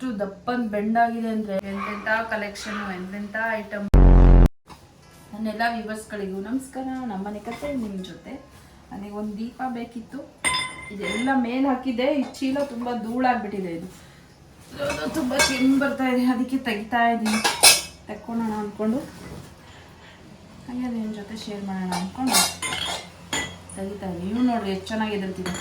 ಎಷ್ಟು ದಪ್ಪನ್ ಬೆಂಡಾಗಿದೆ ಅಂದರೆ ಎಂತೆಂಥ ಕಲೆಕ್ಷನು ಎಂತೆಂಥ ಐಟಮ್. ನನ್ನೆಲ್ಲ ವ್ಯೂವರ್ಸ್ಗಳಿಗೂ ನಮಸ್ಕಾರ. ನಮ್ಮನೆ ಕತೆ ನಿಮ್ಮ ಜೊತೆ. ನನಗೆ ಒಂದು ದೀಪ ಬೇಕಿತ್ತು. ಇದೆಲ್ಲ ಮೇಲೆ ಹಾಕಿದ್ದೆ. ಈ ಚೀಲ ತುಂಬ ಧೂಳಾಗ್ಬಿಟ್ಟಿದೆ. ಇದು ತುಂಬ ಕೆಮ್ಮು ಬರ್ತಾ ಇದೆ, ಅದಕ್ಕೆ ತೆಗಿತಾ ಇದ್ದೀನಿ. ತಕ್ಕೊಳ್ಳೋಣ ಅಂದ್ಕೊಂಡು ಹಾಗೆ ನಿಮ್ಮ ಜೊತೆ ಶೇರ್ ಮಾಡೋಣ ಅಂದ್ಕೊಂಡು ತೆಗಿತಾ ಇದ್ದೀನಿ. ಇವು ನೋಡ್ರಿ ಎಷ್ಟು ಚೆನ್ನಾಗಿ ಎದುರ್ತಿದೆ.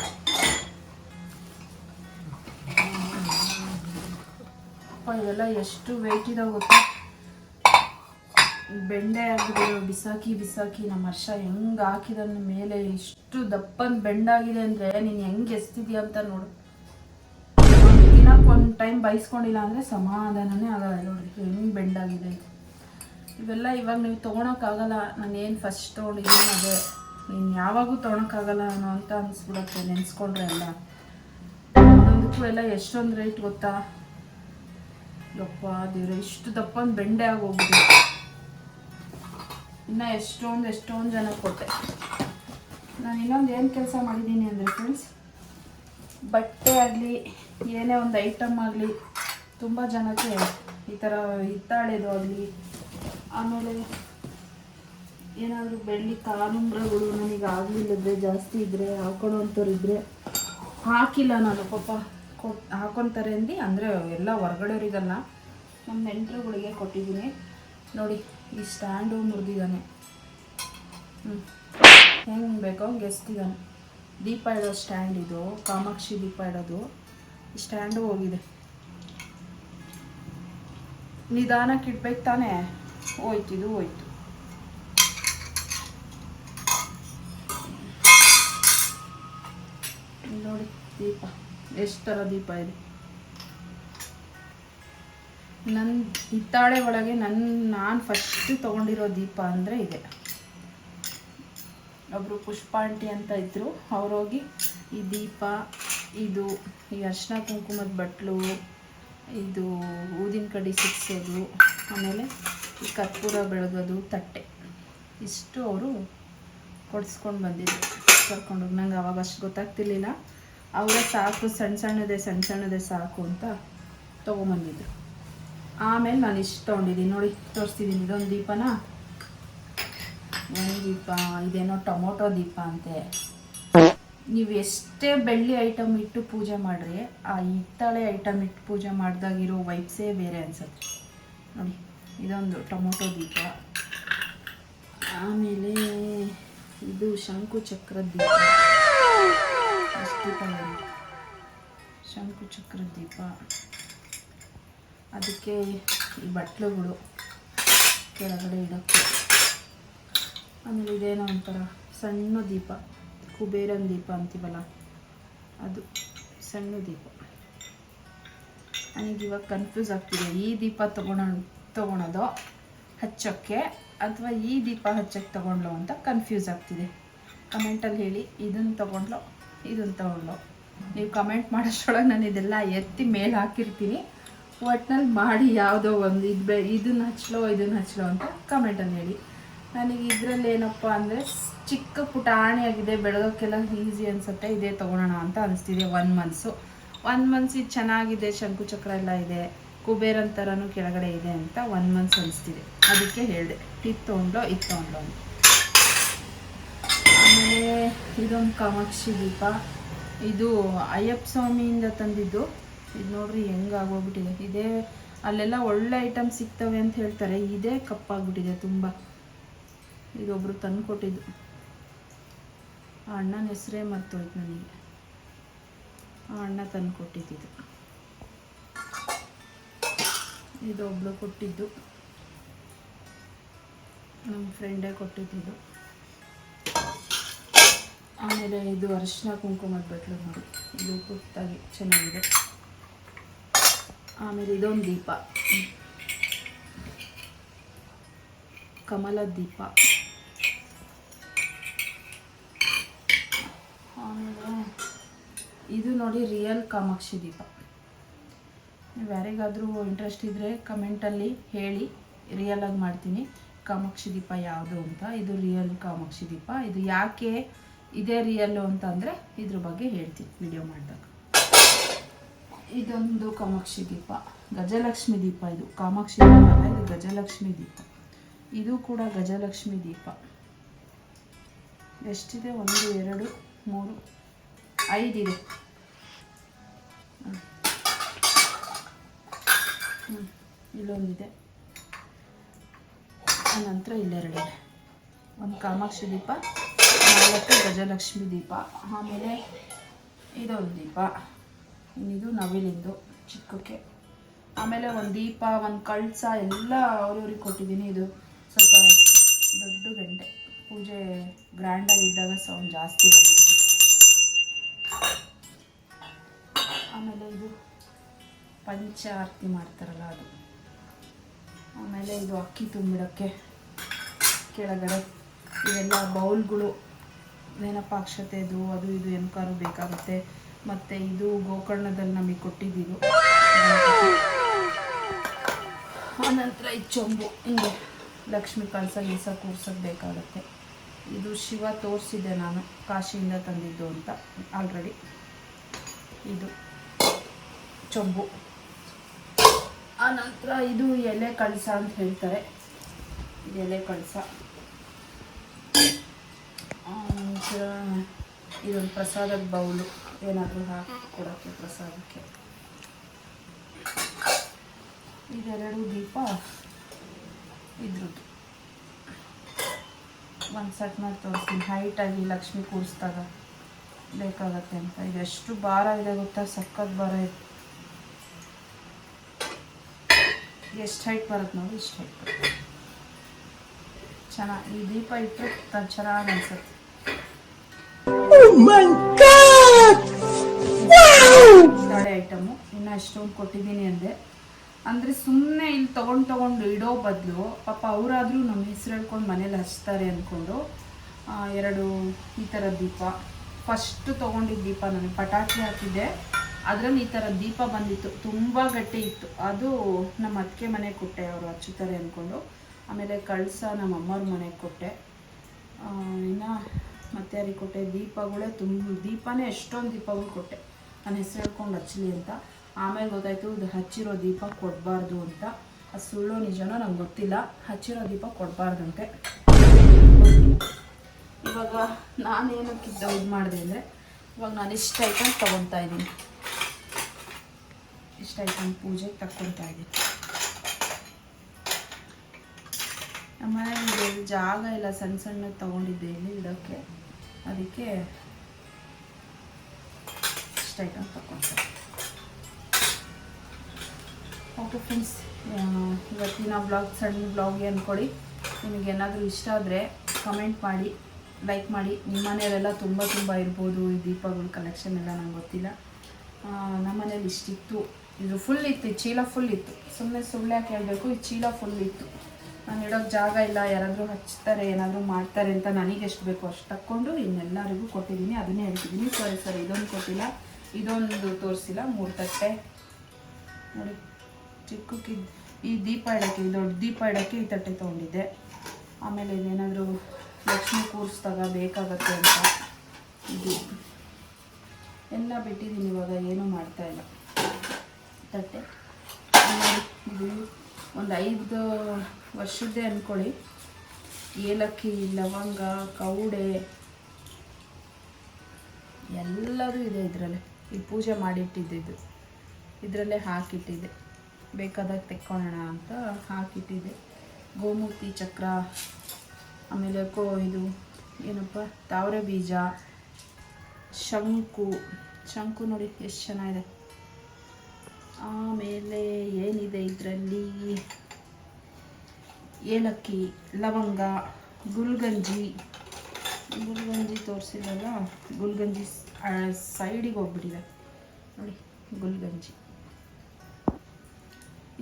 ಅಪ್ಪ ಇವೆಲ್ಲ ಎಷ್ಟು ವೆಯ್ಟ್ ಇದಾವೆ ಗೊತ್ತಾ. ಬೆಂಡೆ ಆಗಿರೋ ಬಿಸಾಕಿ ನಮ್ಮ ಹರ್ಷ ಹೆಂಗೆ ಹಾಕಿದನ್ನ ಮೇಲೆ ಇಷ್ಟು ದಪ್ಪನ್ ಬೆಂಡಾಗಿದೆ ಅಂದರೆ ನೀನು ಹೆಂಗೆ ಎಸ್ತಿದ್ಯಾ ಅಂತ ನೋಡು. ದಿನಕ್ಕೆ ಒಂದು ಟೈಮ್ ಬೈಸ್ಕೊಂಡಿಲ್ಲ ಅಂದರೆ ಸಮಾಧಾನನೇ ಆಗಲ್ಲ. ನೋಡ್ರಿ ಹೆಂಗೆ ಬೆಂಡಾಗಿದೆ ಇದು. ಇವೆಲ್ಲ ಇವಾಗ ನೀವು ತೊಗೊಳಕ್ಕಾಗಲ್ಲ. ನಾನು ಏನು ಫಸ್ಟ್ ತೊಗೊಂಡಿದ್ದೀನಿ ಅದೇ ನೀನು ಯಾವಾಗೂ ತೊಗೊಳಕ್ಕಾಗಲ್ಲ ಅನ್ನೋ ಅಂತ ಅನಿಸ್ಬಿಡುತ್ತೆ ನೆನೆಸ್ಕೊಂಡ್ರೆ. ಎಲ್ಲ ಒಂದೊಂದಕ್ಕೂ ಎಲ್ಲ ಎಷ್ಟೊಂದು ರೇಟ್ ಗೊತ್ತಾ. ಯಪ್ಪ ದೇವ್ರೆ, ಇಷ್ಟು ದಪ್ಪನ ಬೆಂಡೆ ಆಗೋಗ್ಬಿಟ್ಟು ಇನ್ನು ಎಷ್ಟೊಂದು ಜನಕ್ಕೆ ಕೊಟ್ಟೆ. ನಾನು ಇನ್ನೊಂದು ಏನು ಕೆಲಸ ಮಾಡಿದ್ದೀನಿ ಅಂದರೆ ಫ್ರೆಂಡ್ಸ್, ಬಟ್ಟೆ ಆಗಲಿ ಏನೇ ಒಂದು ಐಟಮ್ ಆಗಲಿ ತುಂಬ ಜನಕ್ಕೆ ಈ ಥರ ಹಿತ್ತಾಳೆದು ಆಗಲಿ, ಆಮೇಲೆ ಏನಾದರೂ ಬೆಳ್ಳಿ ಕಾಲುಂಗ್ರಗಳು ನನಗೆ ಆಗಲಿಲ್ಲದ್ರೆ ಜಾಸ್ತಿ ಇದ್ದರೆ ಹಾಕೊಳ್ಳೋವಂಥವ್ರು ಇದ್ದರೆ ಹಾಕಿಲ್ಲ ನಾನು. ಪಾಪ ಹಾಕೊತಾರೆ ಅಂದು ಅಂದರೆ ಎಲ್ಲ ಹೊರ್ಗಡೆಯವರಿಗಲ್ಲ, ನಮ್ಮ ನೆಂಟರುಗಳಿಗೆ ಕೊಟ್ಟಿದ್ದೀನಿ. ನೋಡಿ ಈ ಸ್ಟ್ಯಾಂಡು ಮುರಿದಿದ್ದಾನೆ. ಹೆಂಗೆ ಬೇಕೋ ಹಂಗೆ ಎಸ್ತಿದ್ದಾನೆ. ದೀಪ ಇಡೋ ಸ್ಟ್ಯಾಂಡ್ ಇದು, ಕಾಮಾಕ್ಷಿ ದೀಪ ಇಡೋದು. ಈ ಸ್ಟ್ಯಾಂಡು ಹೋಗಿದೆ. ನಿಧಾನಕ್ಕೆ ಇಡ್ಬೇಕು ತಾನೇ. ಹೋಯ್ತು, ಇದು ಹೋಯ್ತು. ನೋಡಿ ದೀಪ ಎಷ್ಟು ಥರ ದೀಪ ಇದೆ. ನನ್ನ ಹಿತ್ತಾಳೆ ಒಳಗೆ ನಾನು ಫಸ್ಟು ತೊಗೊಂಡಿರೋ ದೀಪ ಅಂದರೆ ಇದೆ. ಒಬ್ಬರು ಪುಷ್ಪ ಆಂಟಿ ಅಂತ ಇದ್ದರು, ಅವ್ರೋಗಿ ಈ ದೀಪ, ಇದು ಈ ಅರಿಶಿನ ಕುಂಕುಮದ ಬಟ್ಲು, ಇದು ಊದಿನ ಕಡ್ಡಿ ಸಿಕ್ಸೋದು, ಆಮೇಲೆ ಈ ಕರ್ಪೂರ ಬೆಳಗೋದು, ತಟ್ಟೆ, ಇಷ್ಟು ಅವರು ಕೊಡಿಸ್ಕೊಂಡು ಬಂದಿದ್ರು ಕರ್ಕೊಂಡೋಗಿ. ನಂಗೆ ಅವಾಗ ಅಷ್ಟು ಗೊತ್ತಾಗ್ತಿರ್ಲಿಲ್ಲ. ಅವರೇ ಸಾಕು ಸಣ್ಣ ಸಣ್ಣದೇ ಸಾಕು ಅಂತ ತೊಗೊಂಬಂದಿದ್ರು. ಆಮೇಲೆ ನಾನು ಇಷ್ಟು ತೊಗೊಂಡಿದ್ದೀನಿ ನೋಡಿ, ತೋರಿಸ್ತಿದ್ದೀನಿ. ಇದೊಂದು ದೀಪನ, ಒಂದು ದೀಪ ಇದೇನೋ ಟೊಮೊಟೊ ದೀಪ ಅಂತೆ. ನೀವು ಎಷ್ಟೇ ಬೆಳ್ಳಿ ಐಟಮ್ ಇಟ್ಟು ಪೂಜೆ ಮಾಡಿರಿ, ಆ ಹಿತ್ತಾಳೆ ಐಟಮ್ ಇಟ್ಟು ಪೂಜೆ ಮಾಡಿದಾಗಿರೋ ವೈಬ್ಸೇ ಬೇರೆ ಅನ್ಸುತ್ತೆ ನೋಡಿ. ಇದೊಂದು ಟೊಮೊಟೊ ದೀಪ. ಆಮೇಲೆ ಇದು ಶಂಕು ಚಕ್ರದ ದೀಪ. ದೀಪ ಶಂಕು ಚಕ್ರದ ದೀಪ. ಅದಕ್ಕೆ ಈ ಬಟ್ಲುಗಳು ಕೆಳಗಡೆ ಇಡೋಕ್ಕೆ. ಆಮೇಲೆ ಇದೇನೋ ಒಂಥರ ಸಣ್ಣ ದೀಪ, ಕುಬೇರನ ದೀಪ ಅಂತೀವಲ್ಲ ಅದು, ಸಣ್ಣ ದೀಪ. ನನಗೆ ಇವಾಗ ಕನ್ಫ್ಯೂಸ್ ಆಗ್ತಿದೆ, ಈ ದೀಪ ತೊಗೊಳೋದು ಹಚ್ಚೋಕ್ಕೆ ಅಥವಾ ಈ ದೀಪ ಹಚ್ಚೋಕ್ಕೆ ತೊಗೊಂಡ್ಲೋ ಅಂತ ಕನ್ಫ್ಯೂಸ್ ಆಗ್ತಿದೆ. ಕಮೆಂಟಲ್ಲಿ ಹೇಳಿ, ಇದನ್ನು ತೊಗೊಂಡ್ಲೋ ಇದನ್ನು ತೊಗೊಂಡ್ಲೋ. ನೀವು ಕಮೆಂಟ್ ಮಾಡೋಷ್ಟರೊಳಗೆ ನಾನು ಇದೆಲ್ಲ ಎತ್ತಿ ಮೇಲೆ ಹಾಕಿರ್ತೀನಿ. ಒಟ್ನಲ್ಲಿ ಮಾಡಿ ಯಾವುದೋ ಒಂದು ಇದನ್ನು ಹಚ್ಚಲೋ ಅಂತ ಕಮೆಂಟಲ್ಲಿ ಹೇಳಿ. ನನಗೆ ಇದರಲ್ಲಿ ಏನಪ್ಪ ಅಂದರೆ ಚಿಕ್ಕ ಪುಟಾಣಿಯಾಗಿದೆ, ಬೆಳಗೋಕ್ಕೆಲ್ಲ ಈಸಿ ಅನಿಸುತ್ತೆ. ಇದೇ ತೊಗೊಳೋಣ ಅಂತ ಅನಿಸ್ತಿದೆ. 1 ಮಂತ್ಸ್ ಇದು ಚೆನ್ನಾಗಿದೆ, ಶಂಕುಚಕ್ರ ಎಲ್ಲ ಇದೆ, ಕುಬೇರನ ಥರನೂ ಕೆಳಗಡೆ ಇದೆ ಅಂತ 1 ಮಂತ್ಸ್ ಅನಿಸ್ತಿದೆ. ಅದಕ್ಕೆ ಹೇಳಿದೆ ಇದು ತೊಗೊಂಡ್ಲೋ ಅಂತ. ಆಮೇಲೆ ಇದೊಂದು ಕಾಮಾಕ್ಷಿ ದೀಪ. ಇದು ಅಯ್ಯಪ್ಪ ಸ್ವಾಮಿಯಿಂದ ತಂದಿದ್ದು. ಇದು ನೋಡ್ರಿ ಹೆಂಗಾಗೋಗ್ಬಿಟ್ಟಿದೆ. ಇದೇ ಅಲ್ಲೆಲ್ಲ ಒಳ್ಳೆ ಐಟಮ್ ಸಿಗ್ತವೆ ಅಂತ ಹೇಳ್ತಾರೆ, ಇದೇ ಕಪ್ಪಾಗ್ಬಿಟ್ಟಿದೆ ತುಂಬ. ಇದೊಬ್ಬರು ತಂದು ಕೊಟ್ಟಿದ್ದು, ಆ ಅಣ್ಣನ ಹೆಸರೇ ಮರ್ತೋಯ್ತು ನನಗೆ. ಆ ಅಣ್ಣ ತಂದು ಕೊಟ್ಟಿದ್ದು. ಇದೊಬ್ಬರು ಕೊಟ್ಟಿದ್ದು, ನಮ್ಮ ಫ್ರೆಂಡೇ ಕೊಟ್ಟಿದ್ದು. ಆಮೇಲೆ ಇದು ಅರಿಶಿನ ಕುಂಕುಮದ ಬಟ್ಲು ನೋಡಿ, ಇದು ಪುಟ್ಟಾಗಿ ಚೆನ್ನಾಗಿದೆ. ಆಮೇಲೆ ಇದೊಂದು ದೀಪ, ಕಮಲದ ದೀಪ. ಆಮೇಲೆ ಇದು ನೋಡಿ ರಿಯಲ್ ಕಾಮಾಕ್ಷಿ ದೀಪ. ನೀವು ಯಾರಿಗಾದರೂ ಇಂಟ್ರೆಸ್ಟ್ ಇದ್ದರೆ ಕಮೆಂಟಲ್ಲಿ ಹೇಳಿ, ರಿಯಲಾಗಿ ಮಾಡ್ತೀನಿ ಕಾಮಾಕ್ಷಿ ದೀಪ ಯಾವುದು ಅಂತ. ಇದು ರಿಯಲ್ ಕಾಮಾಕ್ಷಿ ದೀಪ. ಇದು ಯಾಕೆ ಇದೇ ರಿಯಲ್ಲು ಅಂತಂದರೆ ಇದ್ರ ಬಗ್ಗೆ ಹೇಳ್ತೀನಿ ವಿಡಿಯೋ ಮಾಡಿದಾಗ. ಇದೊಂದು ಕಾಮಾಕ್ಷಿ ದೀಪ, ಗಜಲಕ್ಷ್ಮಿ ದೀಪ. ಇದು ಕಾಮಾಕ್ಷಿ ದೀಪ ಅಲ್ಲ, ಇದು ಗಜಲಕ್ಷ್ಮಿ ದೀಪ. ಇದು ಕೂಡ ಗಜಲಕ್ಷ್ಮಿ ದೀಪ. ಎಷ್ಟಿದೆ? 1 2 3 5 ಇದೆ. ಇಲ್ಲೊಂದಿದೆ, ಆನಂತರ ಇಲ್ಲೆರಡಿದೆ. ಒಂದು ಕಾಮಾಕ್ಷಿ ದೀಪ, 4 ಗಜಲಕ್ಷ್ಮಿ ದೀಪ, ಆಮೇಲೆ ಇದೊಂದು ದೀಪ, ಇನ್ನಿದು ನವಿಲಿಂದು ಚಿಕ್ಕಕ್ಕೆ, ಆಮೇಲೆ ಒಂದು ದೀಪ, ಒಂದು ಕಳಸ ಎಲ್ಲ ಅವ್ರವ್ರಿಗೆ ಕೊಟ್ಟಿದ್ದೀನಿ. ಇದು ಸ್ವಲ್ಪ ದೊಡ್ಡ ಗಂಟೆ, ಪೂಜೆ ಗ್ರ್ಯಾಂಡಾಗಿದ್ದಾಗ ಸೌಂಡ್ ಜಾಸ್ತಿ ಬಂದಿದೆ. ಆಮೇಲೆ ಇದು ಪಂಚ ಆರತಿ ಮಾಡ್ತಾರಲ್ಲ ಅದು. ಆಮೇಲೆ ಇದು ಅಕ್ಕಿ ತುಂಬಿಡೋಕ್ಕೆ ಕೆಳಗಡೆ ಇವೆಲ್ಲ ಬೌಲ್ಗಳು, ನೆನಪಾಕ್ಷತೆದು ಅದು ಇದು ಏನಕ್ಕಾದ್ರೂ ಬೇಕಾಗುತ್ತೆ. ಮತ್ತು ಇದು ಗೋಕರ್ಣದಲ್ಲಿ ನಮಗೆ ಕೊಟ್ಟಿದ್ದು. ಆನಂತರ ಈ ಚೊಂಬು, ಹಿಂಗೆ ಲಕ್ಷ್ಮಿ ಕಳಸ ಗೀಸ ಕೂರ್ಸೋಕ್ಕೆ ಬೇಕಾಗುತ್ತೆ. ಇದು ಶಿವ ತೋರಿಸಿದ್ದೆ ನಾನು, ಕಾಶಿಯಿಂದ ತಂದಿದ್ದು ಅಂತ ಆಲ್ರೆಡಿ. ಇದು ಚೊಂಬು. ಆನಂತರ ಇದು ಎಲೆ ಕಳಸ ಅಂತ ಹೇಳ್ತಾರೆ, ಇದು ಎಲೆ ಕಳಸ. ಆನಂತರ ಇದೊಂದು ಪ್ರಸಾದದ ಬೌಲು, ಏನಾದರೂ ಹಾಕಿ ಕೊಡೋಕ್ಕೆ ಪ್ರಸಾದಕ್ಕೆ. ಇದೆರಡು ದೀಪ ಇದ್ರದ್ದು. ಒಂದು ಸೆಟ್ ಮಾಡಿ ತೋರಿಸ್ತೀನಿ, ಹೈಟಾಗಿ ಲಕ್ಷ್ಮಿ ಕೂರಿಸಿದಾಗ ಬೇಕಾಗತ್ತೆ ಅಂತ. ಇದೆಷ್ಟು ಭಾರ ಇದೆ ಗೊತ್ತಾ? ಸಖತ್ ಭಾರ ಇದೆ. ಎಷ್ಟು ಹೈಟ್ ಬರುತ್ತೆ ನೋಡಿ, ಇಷ್ಟು ಹೈಟ್ ಬರುತ್ತೆ. ಚೆನ್ನಾಗಿ ಈ ದೀಪ ಇಟ್ಟರೆ ಚೆನ್ನಾಗಿ ಅನ್ಸುತ್ತೆ. ತಾಳೆ ಐಟಮು ಇನ್ನು ಅಷ್ಟೊಂದು ಕೊಟ್ಟಿದ್ದೀನಿ ಅಂದೆ. ಅಂದರೆ ಸುಮ್ಮನೆ ಇಲ್ಲಿ ತೊಗೊಂಡು ಇಡೋ ಬದಲು ಪಾಪ ಅವರಾದರೂ ನಮ್ಮ ಹೆಸರು ಹೇಳ್ಕೊಂಡು ಮನೇಲಿ ಹಚ್ತಾರೆ ಅಂದ್ಕೊಂಡು 2 ಈ ಥರ ದೀಪ. ಫಸ್ಟ್ ತೊಗೊಂಡಿದ್ದ ದೀಪ ನನಗೆ ಪಟಾಕಿ ಹಾಕಿದ್ದೆ, ಅದರಲ್ಲಿ ಈ ಥರ ದೀಪ ಬಂದಿತ್ತು, ತುಂಬ ಗಟ್ಟಿ ಇತ್ತು. ಅದು ನಮ್ಮ ಅತ್ತಿಗೆ ಮನೆಗೆ ಕೊಟ್ಟೆ, ಅವರು ಹಚ್ಚುತ್ತಾರೆ ಅಂದ್ಕೊಂಡು. ಆಮೇಲೆ ಕಳಸ ನಮ್ಮ ಅಮ್ಮವ್ರ ಮನೆಗೆ ಕೊಟ್ಟೆ. ಇನ್ನು ಮತ್ತೆ ಯಾರಿಗೆ ಕೊಟ್ಟೆ? ದೀಪಗಳೇ ದೀಪನೇ ಎಷ್ಟೊಂದು ದೀಪಗಳು ಕೊಟ್ಟೆ, ನನ್ನ ಹೆಸರು ಹೇಳ್ಕೊಂಡು ಹಚ್ಚಲಿ ಅಂತ. ಆಮೇಲೆ ಗೊತ್ತಾಯಿತು ಇದು ಹಚ್ಚಿರೋ ದೀಪ ಕೊಡಬಾರ್ದು ಅಂತ. ಅದು ಸುಳ್ಳು ನಿಜನೋ ನಂಗೆ ಗೊತ್ತಿಲ್ಲ, ಹಚ್ಚಿರೋ ದೀಪ ಕೊಡಬಾರ್ದಂತೆ. ಇವಾಗ ನಾನೇನಕ್ಕೆ ಇದು ಮಾಡಿದೆ ಅಂದರೆ, ಇವಾಗ ನಾನು ಇಷ್ಟು ಐಟಮ್ ತೊಗೊತಾ ಇದ್ದೀನಿ, ಇಷ್ಟು ಐಟಮ್ ಪೂಜೆಗೆ ತಕ್ಕೊತಾ ಇದ್ದೀನಿ. ನಮ್ಮ ಮನೆಯಲ್ಲಿ ಜಾಗ ಇಲ್ಲ, ಸಣ್ಣ ಸಣ್ಣ ತೊಗೊಂಡಿದ್ದೆ ಇಲ್ಲಿ ಇಡೋಕ್ಕೆ, ಅದಕ್ಕೆ ಇಷ್ಟು ಐಟಮ್ ತಗೊಳ್ತಾರೆ. ಓಕೆ ಫ್ರೆಂಡ್ಸ್, ಇವತ್ತಿನ ಬ್ಲಾಗ್ ಸಣ್ಣ ಬ್ಲಾಗ್ಗೆ ಅಂದ್ಕೊಳ್ಳಿ. ನಿಮಗೇನಾದರೂ ಇಷ್ಟ ಆದರೆ ಕಮೆಂಟ್ ಮಾಡಿ, ಲೈಕ್ ಮಾಡಿ. ನಿಮ್ಮ ಮನೆಯಲ್ಲೆಲ್ಲ ತುಂಬ ಇರ್ಬೋದು ಈ ದೀಪಗಳ ಕಲೆಕ್ಷನ್ ಎಲ್ಲ, ನಂಗೆ ಗೊತ್ತಿಲ್ಲ. ನಮ್ಮ ಮನೇಲಿ ಇಷ್ಟಿತ್ತು, ಇದು ಫುಲ್ ಇತ್ತು, ಚೀಲ ಫುಲ್ ಇತ್ತು. ಸುಮ್ಮನೆ ಸುಳ್ಳು ಯಾಕೆ ಹೇಳಬೇಕು, ಈ ಚೀಲ ಫುಲ್ ಇತ್ತು. ನಾನು ಇಡೋಕ್ಕೆ ಜಾಗ ಇಲ್ಲ, ಯಾರಾದರೂ ಹಚ್ತಾರೆ ಏನಾದರೂ ಮಾಡ್ತಾರೆ ಅಂತ ನನಗೆ ಎಷ್ಟು ಬೇಕೋ ಅಷ್ಟು ತಕ್ಕೊಂಡು ಇನ್ನೆಲ್ಲರಿಗೂ ಕೊಟ್ಟಿದ್ದೀನಿ. ಅದನ್ನೇ ಹೇಳ್ತಿದ್ದೀನಿ. ಸರಿ ಇದೊಂದು ಕೊಟ್ಟಿಲ್ಲ, ಇದೊಂದು ತೋರಿಸಿಲ್ಲ. 3 ತಟ್ಟೆ ನೋಡಿ, ಚಿಕ್ಕಕ್ಕೆ ಈ ದೀಪ ಇಡೋಕ್ಕೆ, ದೊಡ್ಡ ದೀಪ ಇಡೋಕ್ಕೆ ಈ ತಟ್ಟೆ ತೊಗೊಂಡಿದ್ದೆ. ಆಮೇಲೆ ಇದೇನಾದರೂ ಲಕ್ಷ್ಮಿ ಕೂರಿಸಿದಾಗ ಬೇಕಾಗತ್ತೆ ಅಂತ ಇದು ಎಲ್ಲ ಬಿಟ್ಟಿದ್ದೀನಿ. ಇವಾಗ ಏನೂ ಮಾಡ್ತಾಯಿಲ್ಲ. ತಟ್ಟೆ ಇದು ಒಂದು 5 ವರ್ಷದ್ದೇ ಅಂದ್ಕೊಳ್ಳಿ. ಏಲಕ್ಕಿ, ಲವಂಗ, ಕೌಡೆ ಎಲ್ಲದೂ ಇದೆ ಇದರಲ್ಲೇ. ಇದು ಪೂಜೆ ಮಾಡಿಟ್ಟಿದ್ದು ಇದರಲ್ಲೇ ಹಾಕಿಟ್ಟಿದ್ದೆ, ಬೇಕಾದಾಗ ತೆಕ್ಕೊಳ್ಳೋಣ ಅಂತ ಹಾಕಿಟ್ಟಿದ್ದೆ. ಗೋಮೂರ್ತಿ ಚಕ್ರ, ಆಮೇಲೆ ಇದು ಏನಪ್ಪ ತಾವರೆ ಬೀಜ, ಶಂಕು ನೋಡಿ ಎಷ್ಟು ಚೆನ್ನಾಗಿದೆ. ಆಮೇಲೆ ಏನಿದೆ ಇದರಲ್ಲಿ? ಏಲಕ್ಕಿ, ಲವಂಗ, ಗುಲ್ಗಂಜಿ ತೋರಿಸಿಲ್ಲಲ್ಲ, ಗುಲ್ಗಂಜಿ ಸೈಡಿಗೆ ಹೋಗ್ಬಿಟ್ಟಿದೆ ನೋಡಿ, ಗುಲ್ಗಂಜಿ.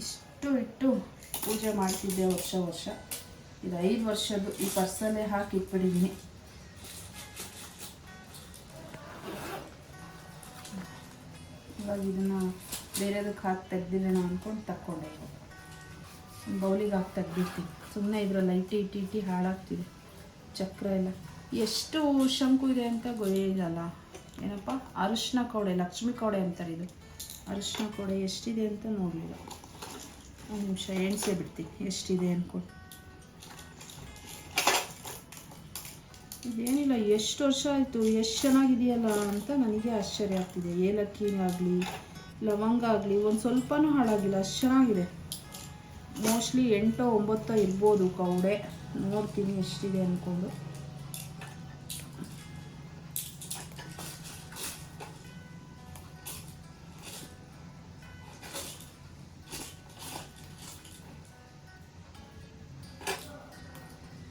ಇಷ್ಟು ಇಟ್ಟು ಪೂಜೆ ಮಾಡ್ತಿದ್ದೆ ವರ್ಷ. ಇದು 5 ವರ್ಷದ್ದು. ಈ ಪರ್ಸಲ್ಲೇ ಹಾಕಿ ಇಟ್ಬಿಟ್ಟಿದ್ದೀನಿ. ಇವಾಗ ಇದನ್ನು ಬೇರೆದಕ್ಕೆ ಹಾಕಿ ತೆಗ್ದಿದ್ದೇನೋ ಅಂದ್ಕೊಂಡು ತಕ್ಕೊಂಡೆ. ಬೌಲಿಗೆ ಹಾಕಿ ತೆಗ್ದಿರ್ತೀನಿ. ಸುಮ್ಮನೆ ಇದರಲ್ಲಿ ಇಟ್ಟು ಹಾಳಾಗ್ತಿದೆ ಚಕ್ರ ಎಲ್ಲ. ಎಷ್ಟು ಶಂಕು ಇದೆ ಅಂತ ಗೊತ್ತಿಲ್ಲ. ಏನಪ್ಪ, ಅರಿಶಿನ ಕೌಡೆ, ಲಕ್ಷ್ಮಿ ಕೌಡೆ ಅಂತಾರೆ ಇದು. ಅರಿಶಿನ ಕೊಡೆ ಎಷ್ಟಿದೆ ಅಂತ ನೋಡಲಿಲ್ಲ. ಒಂದು ನಿಮಿಷ ಎಣಿಸೇ ಬಿಡ್ತೀನಿ ಎಷ್ಟಿದೆ ಅಂದ್ಕೊಂಡು. ಇದೇನಿಲ್ಲ, ಎಷ್ಟು ವರ್ಷ ಆಯಿತು, ಎಷ್ಟು ಚೆನ್ನಾಗಿದೆಯಲ್ಲ ಅಂತ ನನಗೆ ಆಶ್ಚರ್ಯ ಆಗ್ತಿದೆ. ಏಲಕ್ಕಿ ಆಗಲಿ ಲವಂಗ ಆಗಲಿ ಒಂದು ಸ್ವಲ್ಪನೂ ಹಾಳಾಗಿಲ್ಲ, ಅಷ್ಟು ಚೆನ್ನಾಗಿದೆ. ಮೋಸ್ಟ್ಲಿ 8-9 ಇರ್ಬೋದು ಕೌಡೆ. ನೋಡ್ತೀನಿ ಎಷ್ಟಿದೆ ಅಂದ್ಕೊಂಡು.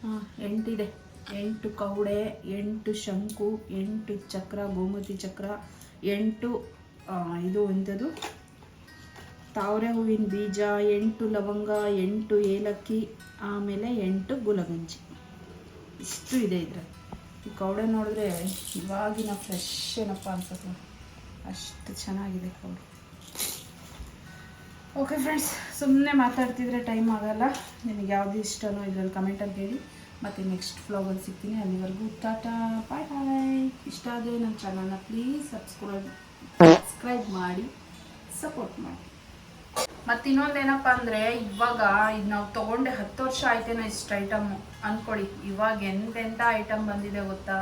ಹಾಂ 8 ಇದೆ. 8 ಕೌಡೆ, 8 ಶಂಕು, 8 ಚಕ್ರ, ಗೋಮತಿ ಚಕ್ರ, 8 ಇದು ಎಂಥದ್ದು ತಾವರೆ ಹೂವಿನ ಬೀಜ, 8 ಲವಂಗ, 8 ಏಲಕ್ಕಿ, ಆಮೇಲೆ 8 ಗುಲಗಂಜಿ. ಇಷ್ಟು ಇದೆ ಇದ್ರೆ. ಈ ಕೌಡೆ ನೋಡಿದ್ರೆ ಇವಾಗಿನ ಫ್ರೆಶ್ ಏನಪ್ಪ ಅನ್ಸುತ್ತೆ, ಅಷ್ಟು ಚೆನ್ನಾಗಿದೆ ಕೌಡೆ. ಓಕೆ ಫ್ರೆಂಡ್ಸ್, ಸುಮ್ಮನೆ ಮಾತಾಡ್ತಿದ್ರೆ ಟೈಮ್ ಆಗಲ್ಲ. ನಿಮಗೆ ಯಾವುದು ಇಷ್ಟನೋ ಇದರಲ್ಲಿ ಕಮೆಂಟಲ್ಲಿ ಹೇಳಿ. ಮತ್ತು ನೆಕ್ಸ್ಟ್ ವ್ಲಾಗಲ್ಲಿ ಸಿಗ್ತೀನಿ. ಅಲ್ಲಿವರೆಗೂ ಟಾಟಾ, ಬಾಯ್ ಬಾಯ್. ಇಷ್ಟ ಆದರೆ ನನ್ನ ಚಾನಲ್ನ ಪ್ಲೀಸ್ ಸಬ್ಸ್ಕ್ರೈಬ್ ಮಾಡಿ ಸಪೋರ್ಟ್ ಮಾಡಿ. ಮತ್ತು ಇನ್ನೊಂದೇನಪ್ಪ ಅಂದರೆ, ಇವಾಗ ಇದು ನಾವು ತೊಗೊಂಡೆ 10 ವರ್ಷ ಆಯ್ತೇನೋ ಇಷ್ಟು ಐಟಮ್ಮು ಅಂದ್ಕೊಳ್ಳಿ. ಇವಾಗ ಎಂತೆಂಥ ಐಟಮ್ ಬಂದಿದೆ ಗೊತ್ತಾ,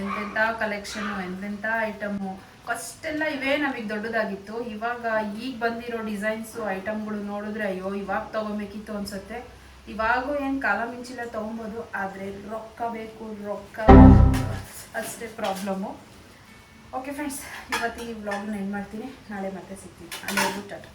ಎಂತೆಂಥ ಕಲೆಕ್ಷನ್ನು, ಎಂತೆಂಥ ಐಟಮ್ಮು. ಫಸ್ಟೆಲ್ಲ ಇವೇ ನಮಗೆ ದೊಡ್ಡದಾಗಿತ್ತು. ಇವಾಗ ಈಗ ಬಂದಿರೋ ಡಿಸೈನ್ಸು ಐಟಮ್ಗಳು ನೋಡಿದ್ರೆ ಅಯ್ಯೋ ಇವಾಗ ತೊಗೊಬೇಕಿತ್ತು ಅನಿಸುತ್ತೆ. ಇವಾಗೂ ಏನು ಕಾಲ ಮಿಂಚಿಲ್ಲ, ತೊಗೊಬೋದು. ಆದರೆ ರೊಕ್ಕ ಬೇಕು, ರೊಕ್ಕ ಅಷ್ಟೇ ಪ್ರಾಬ್ಲಮ್ಮು. ಓಕೆ ಫ್ರೆಂಡ್ಸ್, ಇವತ್ತು ಈ ವ್ಲಾಗ್ನ ಏನು ಮಾಡ್ತೀನಿ, ನಾಳೆ ಮತ್ತೆ ಸಿಗ್ತೀನಿ. ಅಲ್ಲಿವರೆಗೂ ಟಾಟಾ.